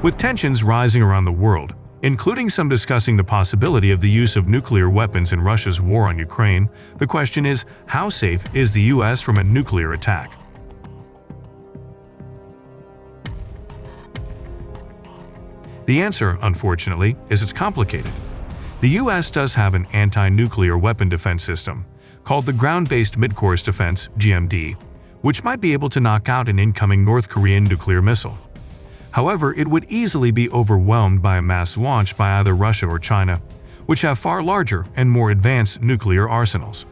With tensions rising around the world, including some discussing the possibility of the use of nuclear weapons in Russia's war on Ukraine, the question is, how safe is the US from a nuclear attack? The answer, unfortunately, is it's complicated. The US does have an anti-nuclear weapon defense system, called the Ground-Based Midcourse Defense (GMD), which might be able to knock out an incoming North Korean nuclear missile. However, it would easily be overwhelmed by a mass launch by either Russia or China, which have far larger and more advanced nuclear arsenals.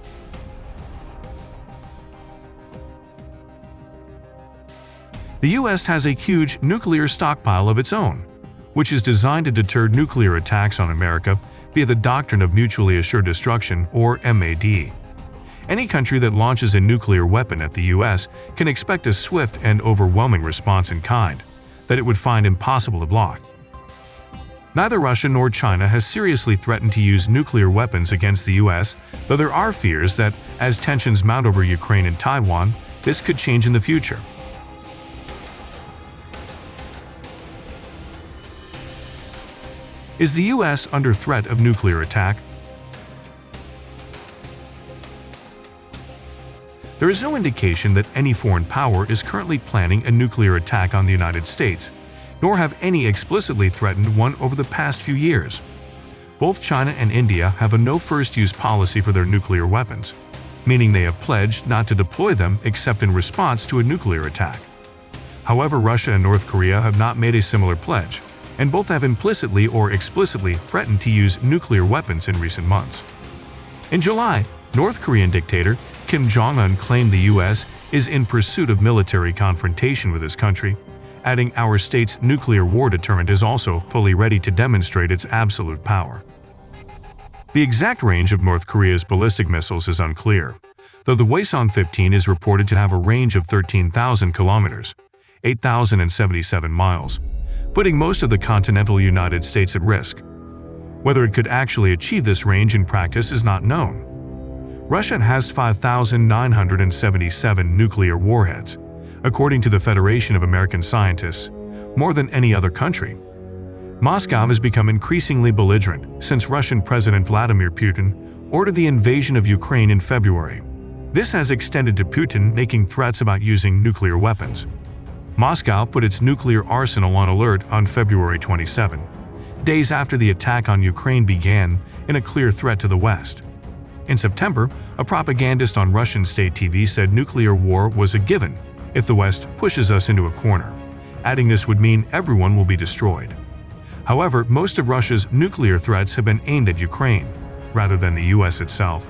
The US has a huge nuclear stockpile of its own, which is designed to deter nuclear attacks on America via the Doctrine of Mutually Assured Destruction, or MAD. Any country that launches a nuclear weapon at the US can expect a swift and overwhelming response in kind that it would find impossible to block. Neither Russia nor China has seriously threatened to use nuclear weapons against the US, though there are fears that, as tensions mount over Ukraine and Taiwan, this could change in the future. Is the US under threat of nuclear attack? There is no indication that any foreign power is currently planning a nuclear attack on the United States, nor have any explicitly threatened one over the past few years. Both China and India have a no-first-use policy for their nuclear weapons, meaning they have pledged not to deploy them except in response to a nuclear attack. However, Russia and North Korea have not made a similar pledge, and both have implicitly or explicitly threatened to use nuclear weapons in recent months. In July, North Korean dictator Kim Jong-un claimed the US is in pursuit of military confrontation with his country, adding, "Our state's nuclear war deterrent is also fully ready to demonstrate its absolute power." The exact range of North Korea's ballistic missiles is unclear, though the Hwasong-15 is reported to have a range of 13,000 kilometers, 8,077 miles, putting most of the continental United States at risk. Whether it could actually achieve this range in practice is not known. Russia has 5,977 nuclear warheads, according to the Federation of American Scientists, more than any other country. Moscow has become increasingly belligerent since Russian President Vladimir Putin ordered the invasion of Ukraine in February. This has extended to Putin making threats about using nuclear weapons. Moscow put its nuclear arsenal on alert on February 27, days after the attack on Ukraine began, in a clear threat to the West. In September, a propagandist on Russian state TV said nuclear war was a given if the West pushes us into a corner, adding this would mean everyone will be destroyed. However, most of Russia's nuclear threats have been aimed at Ukraine, rather than the US itself.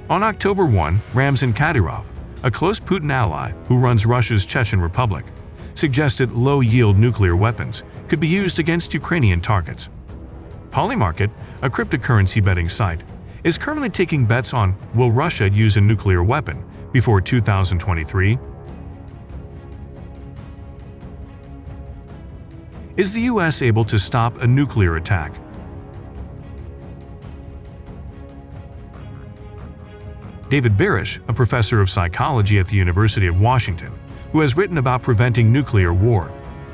On October 1, Ramzan Kadyrov, a close Putin ally who runs Russia's Chechen Republic, suggested low-yield nuclear weapons could be used against Ukrainian targets. Polymarket, a cryptocurrency betting site, is currently taking bets on will Russia use a nuclear weapon before 2023? Is the US able to stop a nuclear attack? David Barish, a professor of psychology at the University of Washington, who has written about preventing nuclear war,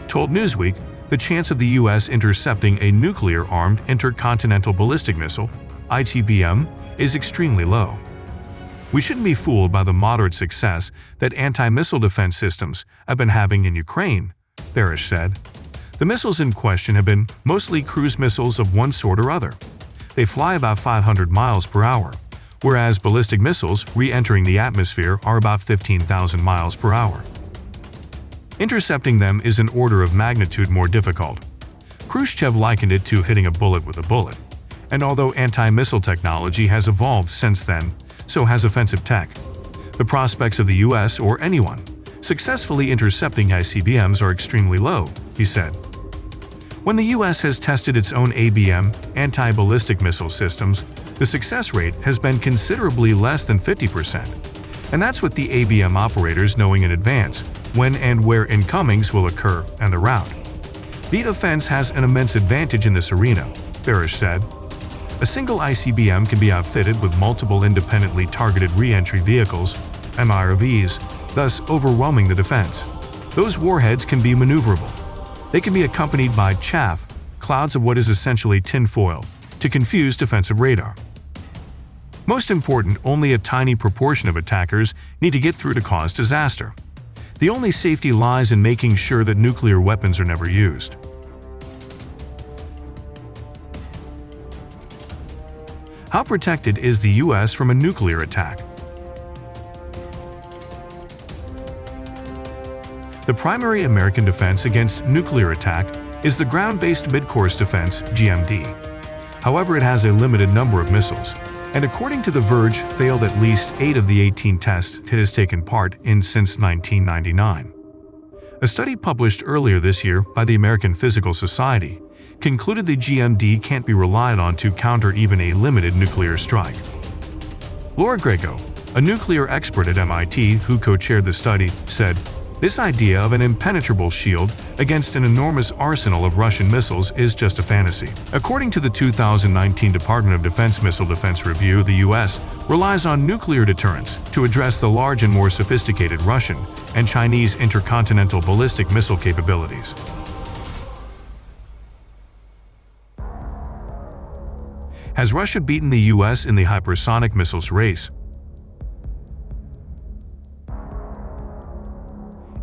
told Newsweek the chance of the US intercepting a nuclear-armed intercontinental ballistic missile (ICBM) is extremely low. We shouldn't be fooled by the moderate success that anti-missile defense systems have been having in Ukraine, Barish said. The missiles in question have been mostly cruise missiles of one sort or other. They fly about 500 miles per hour, whereas ballistic missiles re-entering the atmosphere are about 15,000 miles per hour. Intercepting them is an order of magnitude more difficult. Khrushchev likened it to hitting a bullet with a bullet. And although anti-missile technology has evolved since then, so has offensive tech. The prospects of the US or anyone successfully intercepting ICBMs are extremely low, he said. When the US has tested its own ABM, anti-ballistic missile systems, the success rate has been considerably less than 50%. And that's with the ABM operators knowing in advance when and where incomings will occur and the route. The offense has an immense advantage in this arena, Barish said. A single ICBM can be outfitted with multiple independently targeted re-entry vehicles, MIRVs, thus overwhelming the defense. Those warheads can be maneuverable. They can be accompanied by chaff, clouds of what is essentially tinfoil, to confuse defensive radar. Most important, only a tiny proportion of attackers need to get through to cause disaster. The only safety lies in making sure that nuclear weapons are never used. How protected is the U.S. from a nuclear attack? The primary American defense against nuclear attack is the Ground-Based Midcourse Defense (GMD). However, it has a limited number of missiles, and according to The Verge, failed at least 8 of the 18 tests it has taken part in since 1999. A study published earlier this year by the American Physical Society concluded the GMD can't be relied on to counter even a limited nuclear strike. Laura Greco, a nuclear expert at MIT who co-chaired the study, said, "This idea of an impenetrable shield against an enormous arsenal of Russian missiles is just a fantasy." According to the 2019 Department of Defense Missile Defense Review, the U.S. relies on nuclear deterrence to address the large and more sophisticated Russian and Chinese intercontinental ballistic missile capabilities. Has Russia beaten the U.S. in the hypersonic missiles race?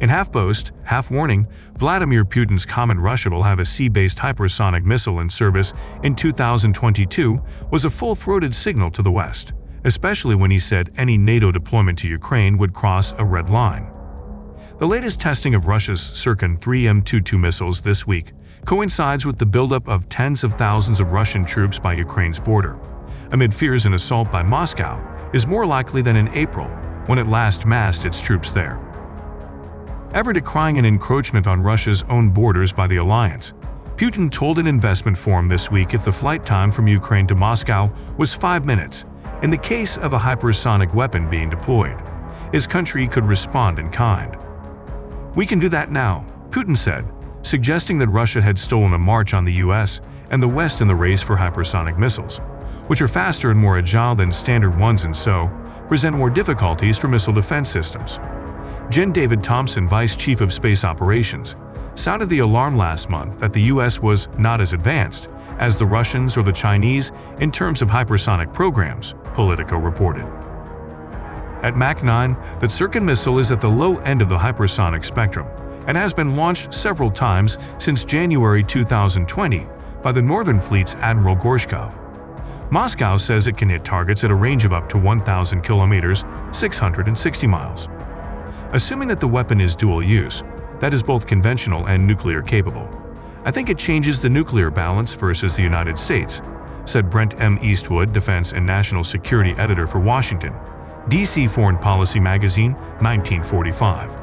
In half boast, half warning, Vladimir Putin's comment Russia will have a sea-based hypersonic missile in service in 2022 was a full-throated signal to the West, especially when he said any NATO deployment to Ukraine would cross a red line. The latest testing of Russia's Circon 3 M22 missiles this week coincides with the buildup of tens of thousands of Russian troops by Ukraine's border, amid fears an assault by Moscow is more likely than in April, when it last massed its troops there. Ever decrying an encroachment on Russia's own borders by the alliance, Putin told an investment forum this week if the flight time from Ukraine to Moscow was 5 minutes, in the case of a hypersonic weapon being deployed, his country could respond in kind. "We can do that now," Putin said, suggesting that Russia had stolen a march on the U.S. and the West in the race for hypersonic missiles, which are faster and more agile than standard ones and so present more difficulties for missile defense systems. Gen David Thompson, Vice Chief of Space Operations, sounded the alarm last month that the U.S. was not as advanced as the Russians or the Chinese in terms of hypersonic programs, Politico reported. At Mach 9, the Circon missile is at the low end of the hypersonic spectrum and has been launched several times since January 2020 by the Northern Fleet's Admiral Gorshkov. Moscow says it can hit targets at a range of up to 1,000 kilometers, 660 miles. Assuming that the weapon is dual-use, that is both conventional and nuclear capable, I think it changes the nuclear balance versus the United States, said Brent M. Eastwood, Defense and National Security Editor for Washington, D.C. Foreign Policy Magazine, 1945.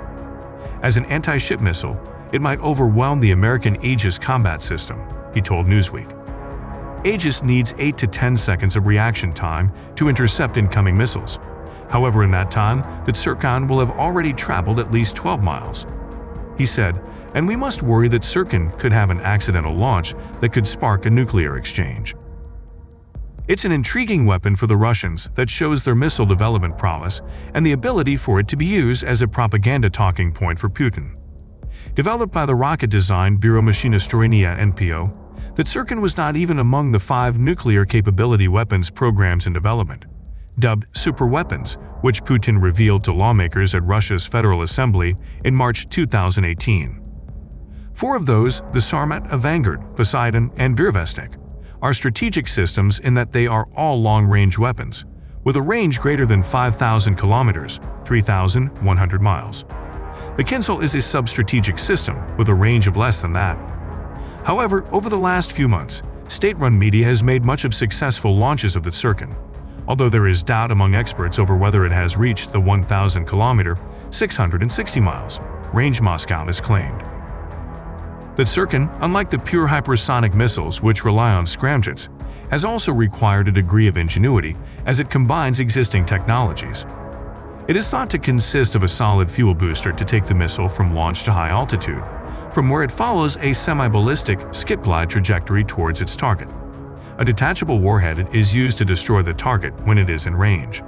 As an anti-ship missile, it might overwhelm the American Aegis combat system, he told Newsweek. Aegis needs 8 to 10 seconds of reaction time to intercept incoming missiles. However, in that time, the Circon will have already traveled at least 12 miles. He said, and we must worry that Circon could have an accidental launch that could spark a nuclear exchange. It's an intriguing weapon for the Russians that shows their missile development prowess and the ability for it to be used as a propaganda talking point for Putin. Developed by the Rocket Design Bureau Machinostroyenia NPO, the Circon was not even among the 5 nuclear capability weapons programs in development, dubbed superweapons, which Putin revealed to lawmakers at Russia's Federal Assembly in March 2018. 4 of those, the Sarmat, Vanguard, Poseidon, and Burevestnik, are strategic systems in that they are all long-range weapons, with a range greater than 5,000 kilometers, 3,100 miles. The Kinzhal is a sub-strategic system with a range of less than that. However, over the last few months, state-run media has made much of successful launches of the Circon, although there is doubt among experts over whether it has reached the 1,000-kilometer, 660 miles, range Moscow has claimed. The Circon, unlike the pure hypersonic missiles which rely on scramjets, has also required a degree of ingenuity as it combines existing technologies. It is thought to consist of a solid fuel booster to take the missile from launch to high altitude, from where it follows a semi-ballistic skip-glide trajectory towards its target. A detachable warhead is used to destroy the target when it is in range.